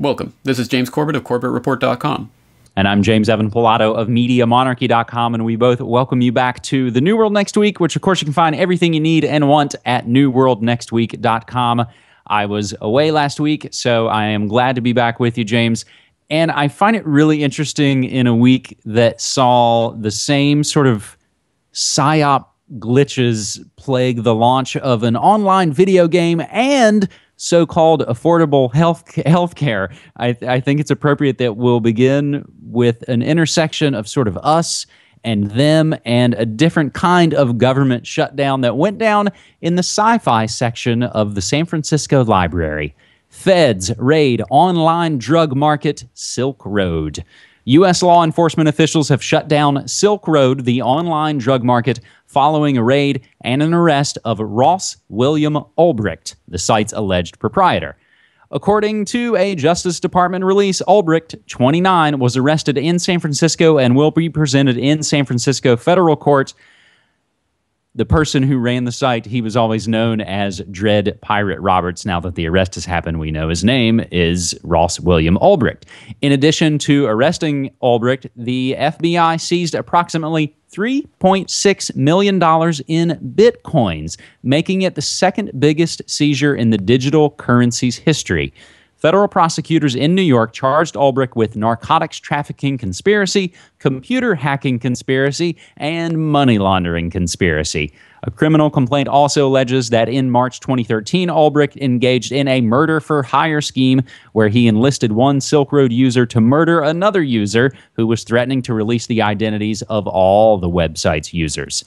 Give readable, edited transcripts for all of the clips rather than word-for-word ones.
Welcome. This is James Corbett of CorbettReport.com. And I'm James Evan Pilato of MediaMonarchy.com, and we both welcome you back to The New World Next Week, which, of course, you can find everything you need and want at NewWorldNextWeek.com. I was away last week, so I am glad to be back with you, James. And I find it really interesting in a week that saw the same sort of Psyop glitches plague the launch of an online video game and so-called affordable health care. I think it's appropriate that we'll begin with an intersection of sort of us and them and a different kind of government shutdown that went down in the sci-fi section of the San Francisco Library. Feds raid online drug market Silk Road. U.S. law enforcement officials have shut down Silk Road, the online drug market, following a raid and an arrest of Ross William Ulbricht, the site's alleged proprietor. According to a Justice Department release, Ulbricht, 29, was arrested in San Francisco and will be presented in San Francisco federal court. The person who ran the site, he was always known as Dread Pirate Roberts. Now that the arrest has happened, we know his name is Ross William Ulbricht. In addition to arresting Ulbricht, the FBI seized approximately $3.6 million in bitcoins, making it the second biggest seizure in the digital currency's history. Federal prosecutors in New York charged Ulbricht with narcotics trafficking conspiracy, computer hacking conspiracy, and money laundering conspiracy. A criminal complaint also alleges that in March 2013, Ulbricht engaged in a murder-for-hire scheme where he enlisted one Silk Road user to murder another user who was threatening to release the identities of all the website's users.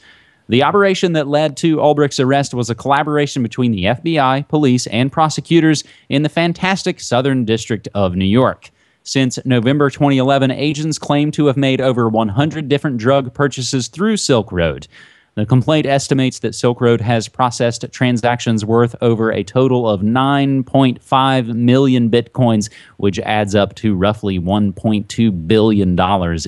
The operation that led to Ulbricht's arrest was a collaboration between the FBI, police, and prosecutors in the fantastic Southern District of New York. Since November 2011, agents claim to have made over 100 different drug purchases through Silk Road. The complaint estimates that Silk Road has processed transactions worth over a total of 9.5 million bitcoins, which adds up to roughly $1.2 billion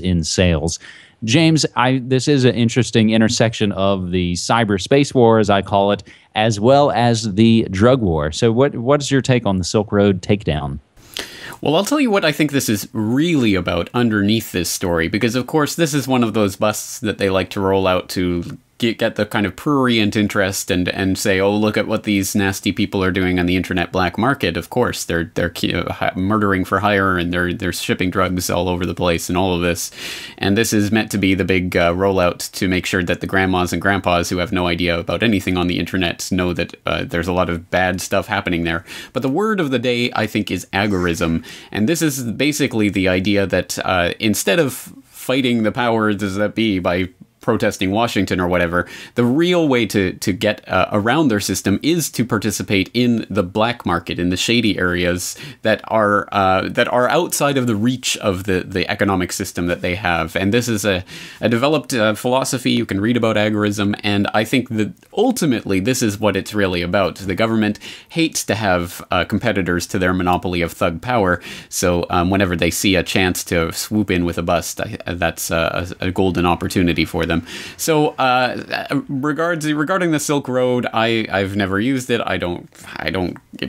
in sales. James, this is an interesting intersection of the cyberspace war, as I call it, as well as the drug war. So what's your take on the Silk Road takedown? Well, I'll tell you what I think this is really about underneath this story, because, of course, this is one of those busts that they like to roll out to get the kind of prurient interest and say, oh, look at what these nasty people are doing on the internet black market. Of course, they're murdering for hire, and they're shipping drugs all over the place and all of this. And this is meant to be the big rollout to make sure that the grandmas and grandpas who have no idea about anything on the internet know that there's a lot of bad stuff happening there. But the word of the day, I think, is agorism. And this is basically the idea that instead of fighting the powers that be by protesting Washington or whatever, the real way to get around their system is to participate in the black market, in the shady areas that are outside of the reach of the economic system that they have. And this is a developed philosophy. You can read about agorism, and I think that ultimately this is what it's really about. The government hates to have competitors to their monopoly of thug power, so whenever they see a chance to swoop in with a bust, that's a golden opportunity for them. So regarding the Silk Road, I've never used it. I don't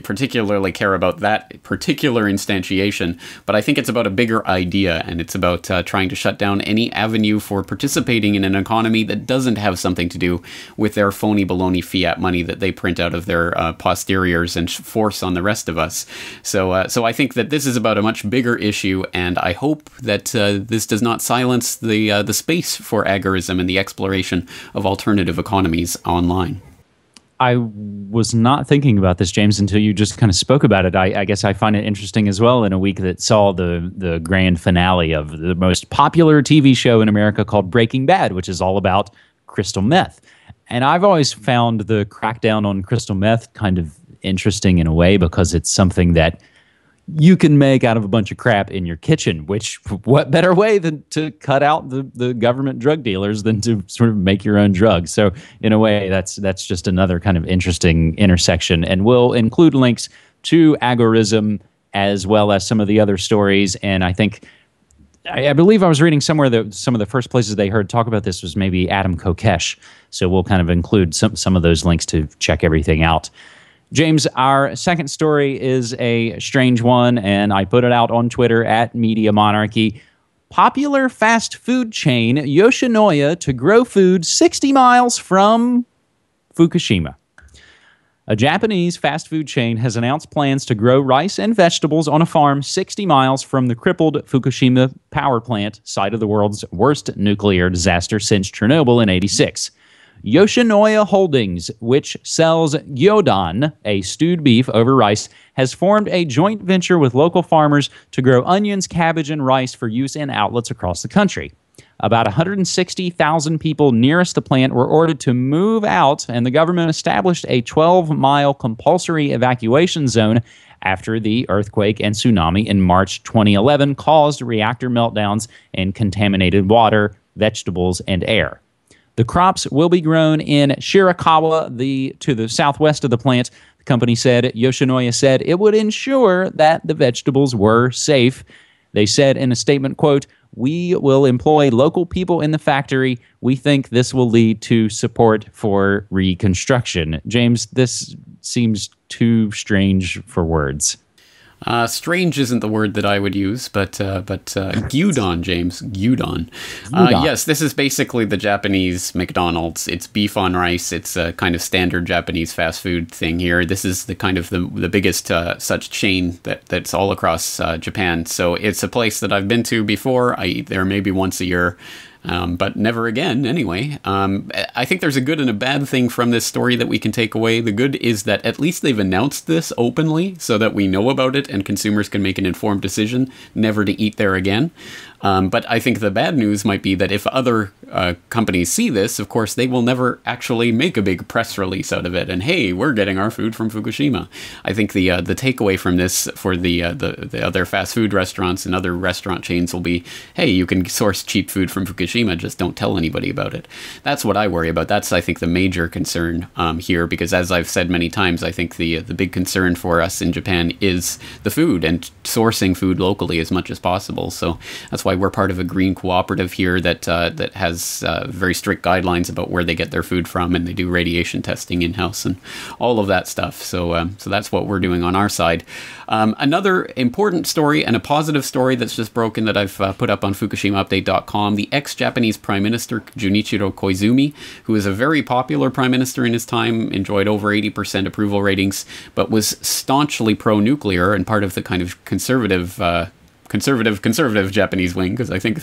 particularly care about that particular instantiation, but I think it's about a bigger idea, and it's about trying to shut down any avenue for participating in an economy that doesn't have something to do with their phony baloney fiat money that they print out of their posteriors and force on the rest of us. So I think that this is about a much bigger issue, and I hope that this does not silence the space for agorism and the exploration of alternative economies online. I was not thinking about this, James, until you just kind of spoke about it. I guess I find it interesting as well in a week that saw the grand finale of the most popular TV show in America called Breaking Bad, which is all about crystal meth. And I've always found the crackdown on crystal meth kind of interesting in a way because it's something that you can make out of a bunch of crap in your kitchen, which what better way than to cut out the government drug dealers than to sort of make your own drugs. So in a way, that's just another kind of interesting intersection. And we'll include links to Agorism as well as some of the other stories. And I think, I believe I was reading somewhere that some of the first places they heard talk about this was maybe Adam Kokesh. So we'll kind of include some of those links to check everything out. James, our second story is a strange one, and I put it out on Twitter at Media Monarchy. Popular fast food chain Yoshinoya to grow food 60 miles from Fukushima. A Japanese fast food chain has announced plans to grow rice and vegetables on a farm 60 miles from the crippled Fukushima power plant, site of the world's worst nuclear disaster since Chernobyl in '86. Yoshinoya Holdings, which sells gyudon, a stewed beef over rice, has formed a joint venture with local farmers to grow onions, cabbage, and rice for use in outlets across the country. About 160,000 people nearest the plant were ordered to move out, and the government established a 12-mile compulsory evacuation zone after the earthquake and tsunami in March 2011 caused reactor meltdowns and contaminated water, vegetables, and air. The crops will be grown in Shirakawa, to the southwest of the plant. The company said, Yoshinoya said, it would ensure that the vegetables were safe. They said in a statement, quote, "We will employ local people in the factory. We think this will lead to support for reconstruction." James, this seems too strange for words. Strange isn't the word that I would use, but gyudon, James, gyudon. Yes, this is basically the Japanese McDonald's. It's beef on rice. It's a kind of standard Japanese fast food thing here. This is the kind of the biggest such chain that's all across Japan. So it's a place that I've been to before. I eat there maybe once a year. But never again, anyway. I think there's a good and a bad thing from this story that we can take away. The good is that at least they've announced this openly so that we know about it and consumers can make an informed decision never to eat there again. But I think the bad news might be that if other companies see this, of course, they will never actually make a big press release out of it. And hey, we're getting our food from Fukushima. I think the takeaway from this for the other fast food restaurants and other restaurant chains will be, hey, you can source cheap food from Fukushima, just don't tell anybody about it. That's what I worry about. That's, I think, the major concern here, because as I've said many times, I think the big concern for us in Japan is the food and sourcing food locally as much as possible. So that's why we're part of a green cooperative here that has very strict guidelines about where they get their food from, and they do radiation testing in-house and all of that stuff. So that's what we're doing on our side. Another important story and a positive story that's just broken that I've put up on FukushimaUpdate.com. The ex-Japanese Prime Minister Junichiro Koizumi, who is a very popular Prime Minister in his time, enjoyed over 80% approval ratings, but was staunchly pro-nuclear and part of the kind of conservative Japanese wing, because I think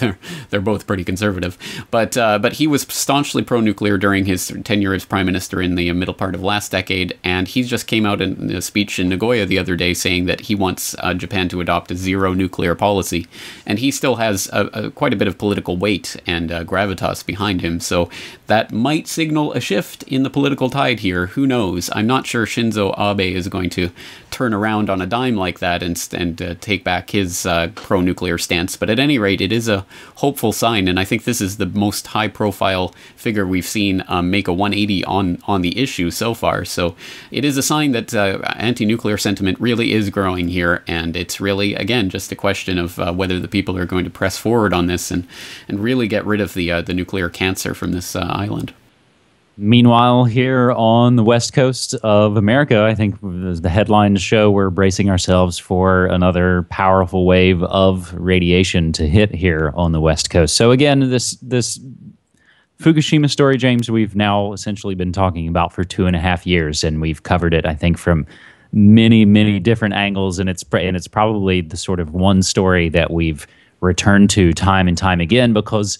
they're both pretty conservative. But he was staunchly pro-nuclear during his tenure as prime minister in the middle part of last decade, and he just came out in a speech in Nagoya the other day saying that he wants Japan to adopt a zero nuclear policy, and he still has quite a bit of political weight and gravitas behind him. So that might signal a shift in the political tide here. Who knows? I'm not sure Shinzo Abe is going to turn around on a dime like that and take back his pro-nuclear stance, but at any rate, it is a hopeful sign, and I think this is the most high-profile figure we've seen make a 180 on the issue so far. So it is a sign that anti-nuclear sentiment really is growing here, and it's really, again, just a question of whether the people are going to press forward on this and really get rid of the nuclear cancer from this island. Meanwhile, here on the west coast of America, I think the headlines show we're bracing ourselves for another powerful wave of radiation to hit here on the west coast. So again, this Fukushima story, James, we've now essentially been talking about for 2.5 years, and we've covered it, I think, from many, many different angles, and it's probably the sort of one story that we've returned to time and time again, because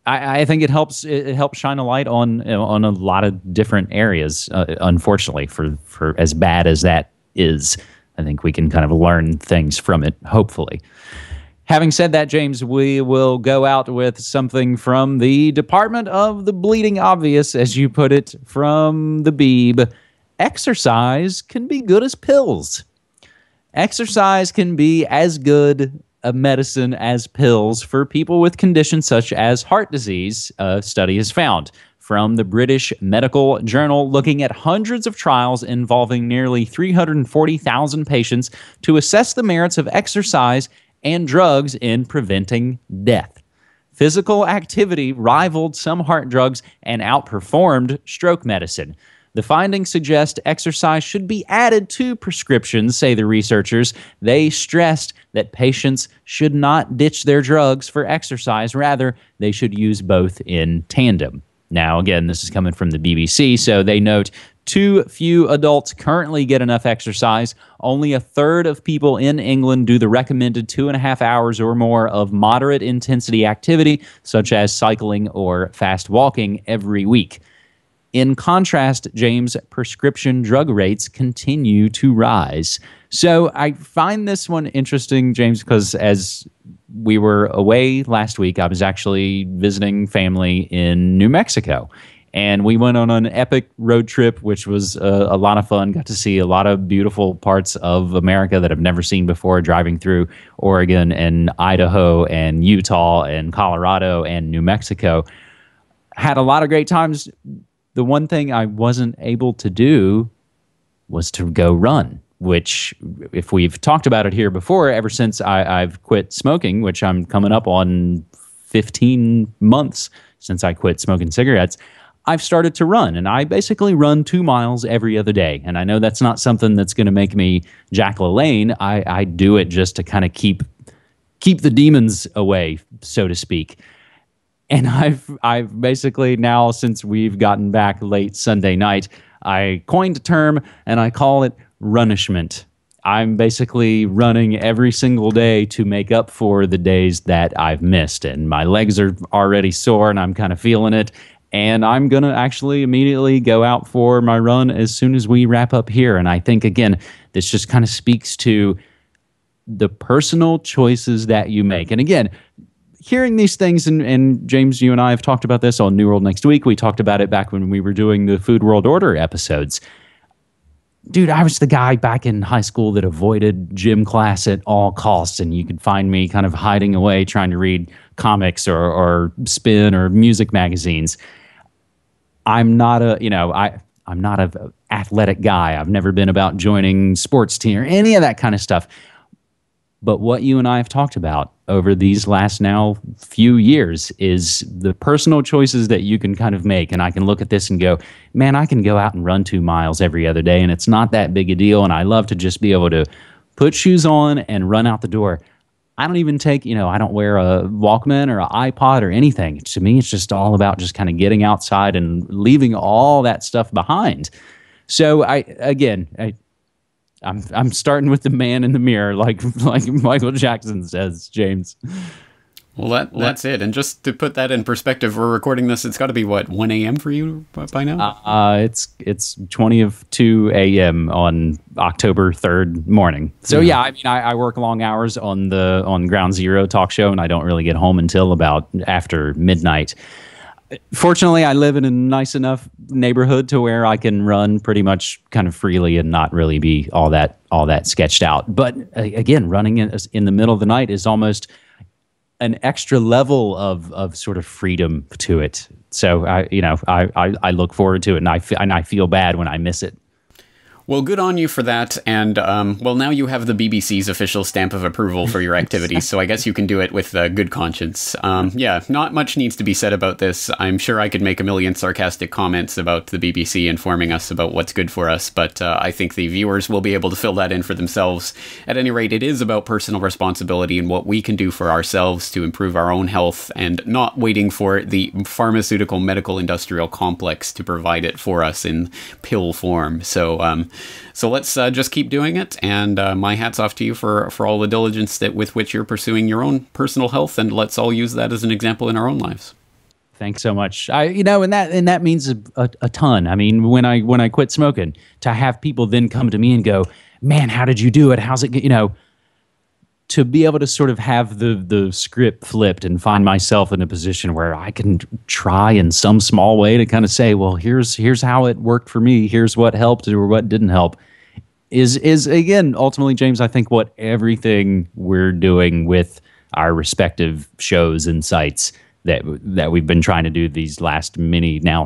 I think it helps shine a light on a lot of different areas. Unfortunately, for as bad as that is, I think we can kind of learn things from it, hopefully. Having said that, James, we will go out with something from the Department of the Bleeding Obvious, as you put it, from the Beeb. Exercise can be good as pills. Exercise can be as good a medicine as pills for people with conditions such as heart disease, a study has found. From the British Medical Journal, looking at hundreds of trials involving nearly 340,000 patients to assess the merits of exercise and drugs in preventing death. Physical activity rivaled some heart drugs and outperformed stroke medicine. The findings suggest exercise should be added to prescriptions, say the researchers. They stressed that patients should not ditch their drugs for exercise. Rather, they should use both in tandem. Now, again, this is coming from the BBC, so they note too few adults currently get enough exercise. Only a third of people in England do the recommended 2.5 hours or more of moderate intensity activity, such as cycling or fast walking every week. In contrast, James, prescription drug rates continue to rise. So I find this one interesting, James, because as we were away last week, I was actually visiting family in New Mexico. And we went on an epic road trip, which was a lot of fun. Got to see a lot of beautiful parts of America that I've never seen before, driving through Oregon and Idaho and Utah and Colorado and New Mexico. Had a lot of great times. The one thing I wasn't able to do was to go run, which, if we've talked about it here before, ever since I've quit smoking, which I'm coming up on 15 months since I quit smoking cigarettes, I've started to run, and I basically run 2 miles every other day. And I know that's not something that's going to make me Jack LaLanne. I do it just to kind of keep the demons away, so to speak. And I've basically now, since we've gotten back late Sunday night, I coined a term, and I call it runishment. I'm basically running every single day to make up for the days that I've missed. And my legs are already sore, and I'm kind of feeling it. And I'm going to actually immediately go out for my run as soon as we wrap up here. And I think, again, this just kind of speaks to the personal choices that you make. And again, hearing these things, and James, you and I have talked about this on New World Next Week. We talked about it back when we were doing the Food World Order episodes. Dude, I was the guy back in high school that avoided gym class at all costs, and you could find me kind of hiding away trying to read comics or spin or music magazines. I'm not I'm not an athletic guy. I've never been about joining sports team or any of that kind of stuff. But what you and I have talked about over these last now few years is the personal choices that you can kind of make. And I can look at this and go, man, I can go out and run 2 miles every other day, and it's not that big a deal. And I love to just be able to put shoes on and run out the door. I don't even take, I don't wear a Walkman or an iPod or anything. To me, it's just all about just kind of getting outside and leaving all that stuff behind. So I'm starting with the man in the mirror, like Michael Jackson says, James. Well, that's it. And just to put that in perspective, we're recording this. It's got to be, what, 1 a.m. for you by now? It's 20:02 a.m. on October 3rd morning. So yeah, I mean, I work long hours on Ground Zero talk show, and I don't really get home until about after midnight. Fortunately, I live in a nice enough neighborhood to where I can run pretty much kind of freely and not really be all that sketched out. But again, running in the middle of the night is almost an extra level of sort of freedom to it. So I look forward to it, and I feel bad when I miss it. Well, good on you for that. And, well, now you have the BBC's official stamp of approval for your activities, so I guess you can do it with good conscience. Yeah, not much needs to be said about this. I'm sure I could make a million sarcastic comments about the BBC informing us about what's good for us, but I think the viewers will be able to fill that in for themselves. At any rate, it is about personal responsibility and what we can do for ourselves to improve our own health, and not waiting for the pharmaceutical medical industrial complex to provide it for us in pill form. So let's just keep doing it, and my hat's off to you for all the diligence with which you're pursuing your own personal health, and let's all use that as an example in our own lives. Thanks so much. And that means a ton. I mean, when I quit smoking, to have people then come to me and go, "Man, how did you do it? How's it?" To be able to sort of have the script flipped and find myself in a position where I can try in some small way to kind of say, well, here's how it worked for me. Here's what helped or what didn't help. Is again, ultimately, James, I think what everything we're doing with our respective shows and sites that we've been trying to do these last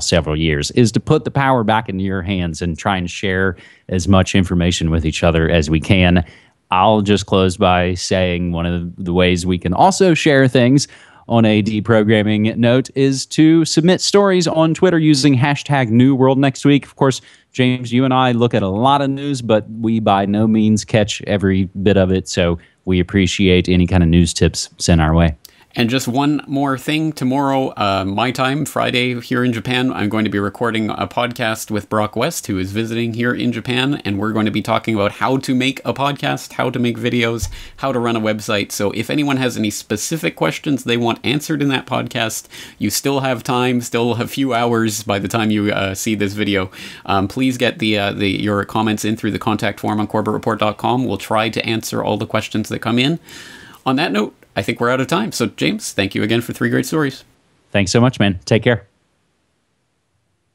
several years is to put the power back into your hands and try and share as much information with each other as we can. I'll just close by saying one of the ways we can also share things on a deprogramming note is to submit stories on Twitter using hashtag New World Next Week. Of course, James, you and I look at a lot of news, but we by no means catch every bit of it. So we appreciate any kind of news tips sent our way. And just one more thing, tomorrow, my time, Friday, here in Japan, I'm going to be recording a podcast with Brock West, who is visiting here in Japan, and we're going to be talking about how to make a podcast, how to make videos, how to run a website. So if anyone has any specific questions they want answered in that podcast, you still have time, still a few hours by the time you see this video. Please get your comments in through the contact form on CorbettReport.com. We'll try to answer all the questions that come in. On that note, I think we're out of time. So, James, thank you again for 3 great stories. Thanks so much, man. Take care.